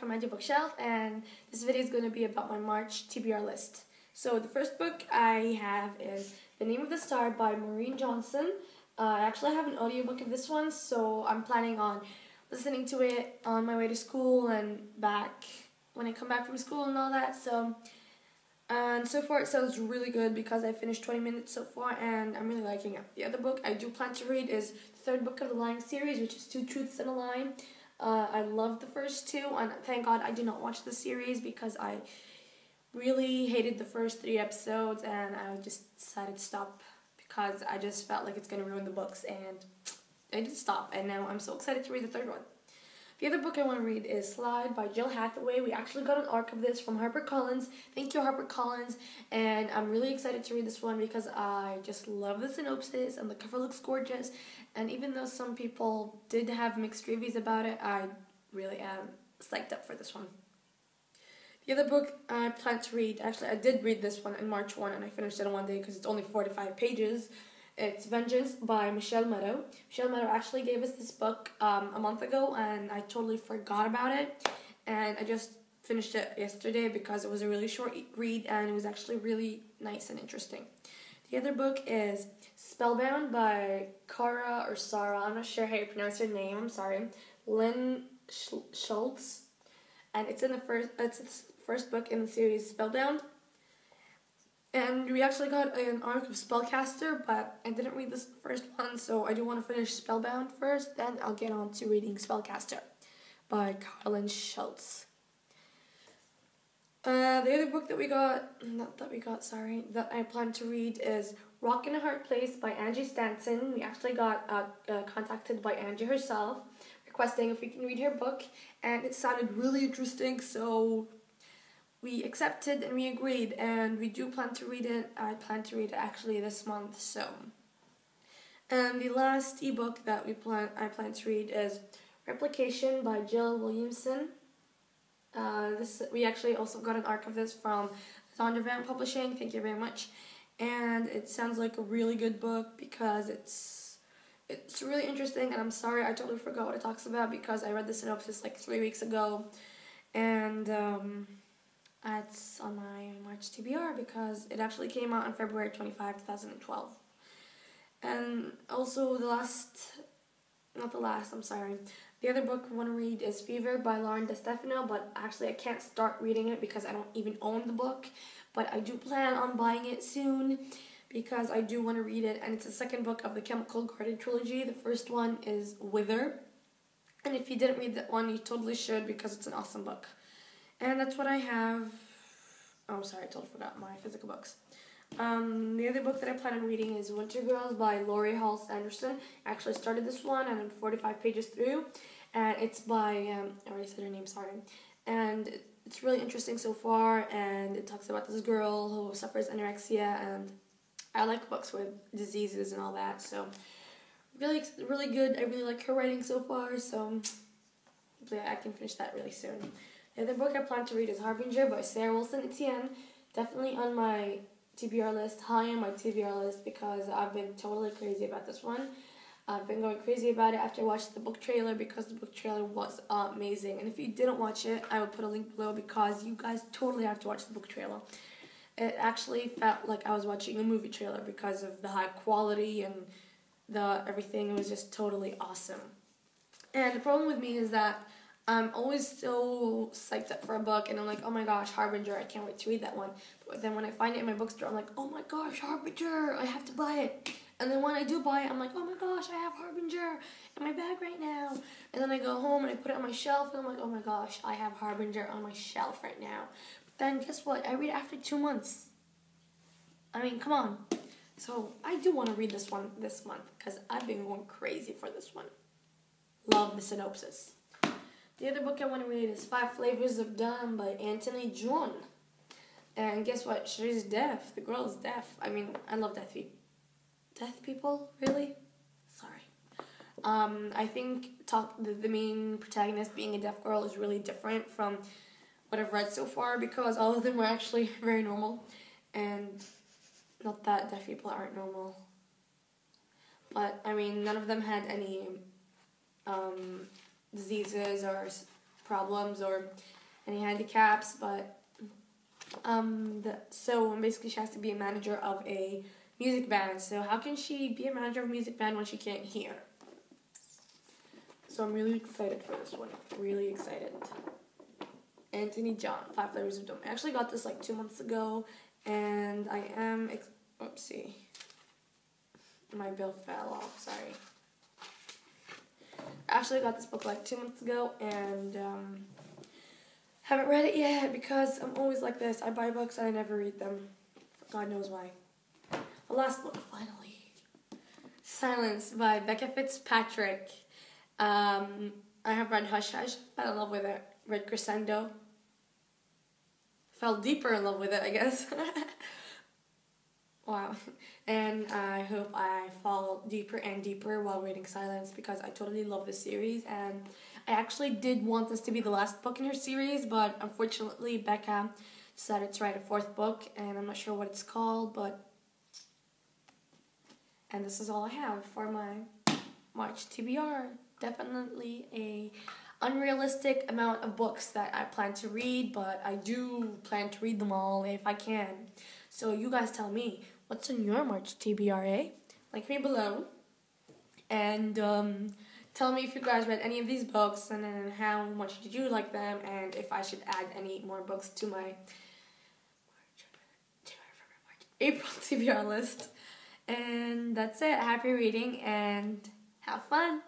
Majibookshelf, and this video is going to be about my March TBR list. So the first book I have is The Name of the Star by Maureen Johnson. I actually have an audiobook of this one, so I'm planning on listening to it on my way to school and back when I come back from school and all that. And so far it sounds really good because I finished 20 minutes so far and I'm really liking it. The other book I do plan to read is the third book of the Lying series, which is Two Truths and a Lie. I love the first two, and thank God I did not watch the series because I really hated the first 3 episodes and I just decided to stop because I just felt like it's going to ruin the books, and I did stop, and now I'm so excited to read the third one. The other book I want to read is Slide by Jill Hathaway. We actually got an arc of this from HarperCollins. Thank you, HarperCollins. And I'm really excited to read this one because I just love the synopsis and the cover looks gorgeous. And even though some people did have mixed reviews about it, I really am psyched up for this one. The other book I plan to read, actually I did read this one in March 1 and I finished it in one day because it's only 45 pages. It's Vengeance by Michelle Meadow. Michelle Meadow actually gave us this book a month ago and I totally forgot about it. And I just finished it yesterday because it was a really short read and it was actually really nice and interesting. The other book is Spellbound by Farah or Sarah, I'm not sure how you pronounce her name, I'm sorry, Lynn Schultz. And it's the first book in the series Spellbound. And we actually got an arc of Spellcaster, but I didn't read this first one, so I do want to finish Spellbound first, then I'll get on to reading Spellcaster by Lynn Schultz. The other book that I plan to read is Rock in a Hard Place by Angie Stanton. We actually got contacted by Angie herself, requesting if we can read her book, and it sounded really interesting, so we accepted and we agreed, and we do plan to read it. I plan to read it actually this month, so. And the last ebook that I plan to read is Replication by Jill Williamson. We actually also got an arc of this from Zondervan Publishing, thank you very much. And it sounds like a really good book because it's really interesting, and I'm sorry I totally forgot what it talks about because I read the synopsis like 3 weeks ago. And it's on my March TBR because it actually came out on February 25, 2012. And also the other book I want to read is Fever by Lauren DeStefano, but actually I can't start reading it because I don't even own the book. But I do plan on buying it soon because I do want to read it, and it's the second book of the Chemical Garden trilogy. The first one is Wither, and if you didn't read that one, you totally should because it's an awesome book. And that's what I have. Oh, sorry, I totally forgot my physical books. The other book that I plan on reading is Winter Girls by Laurie Halse Anderson. I actually started this one and I'm 45 pages through. And it's by, I already said her name, sorry. And it's really interesting so far, and it talks about this girl who suffers anorexia, and I like books with diseases and all that, so really, really good. I really like her writing so far, so hopefully I can finish that really soon. The other book I plan to read is Harbinger by Sarah Wilson Etienne. Definitely on my TBR list, high on my TBR list, because I've been totally crazy about this one. I've been going crazy about it after I watched the book trailer because the book trailer was amazing. And if you didn't watch it, I will put a link below because you guys totally have to watch the book trailer. It actually felt like I was watching a movie trailer because of the high quality and everything. It was just totally awesome. And the problem with me is that I'm always so psyched up for a book, and I'm like, oh my gosh, Harbinger, I can't wait to read that one. But then when I find it in my bookstore, I'm like, oh my gosh, Harbinger, I have to buy it. And then when I do buy it, I'm like, oh my gosh, I have Harbinger in my bag right now. And then I go home and I put it on my shelf, and I'm like, oh my gosh, I have Harbinger on my shelf right now. But then guess what? I read it after 2 months. I mean, come on. So I do want to read this one this month because I've been going crazy for this one. Love the synopsis. The other book I want to read is 5 Flavors of Dumb by Anthony John. And guess what? She's deaf. The girl is deaf. I mean, I love deaf people. Deaf people? Really? Sorry. I think the main protagonist being a deaf girl is really different from what I've read so far because all of them were actually very normal. And not that deaf people aren't normal. But, I mean, none of them had any diseases or problems or any handicaps, but so basically she has to be a manager of a music band. So how can she be a manager of a music band when she can't hear? So I'm really excited for this one. Really excited. Anthony John, 5 Flavors of Doom. I actually got this like 2 months ago, and I am, oopsie. My bill fell off, sorry. I actually got this book like 2 months ago, and haven't read it yet because I'm always like this. I buy books and I never read them. God knows why. The last book, finally. Silence by Becca Fitzpatrick. I have read Hush Hush. Fell in love with it. Read Crescendo. Fell deeper in love with it, I guess. Wow. And I hope I fall deeper and deeper while reading Silence because I totally love this series. And I actually did want this to be the last book in her series, but unfortunately Becca decided to write a 4th book, and I'm not sure what it's called, but... And this is all I have for my March TBR. Definitely a unrealistic amount of books that I plan to read, but I do plan to read them all if I can. So you guys tell me, what's in your March TBR? Link me below. And tell me if you guys read any of these books, and then how much did you like them, and if I should add any more books to my April TBR list. And that's it. Happy reading and have fun.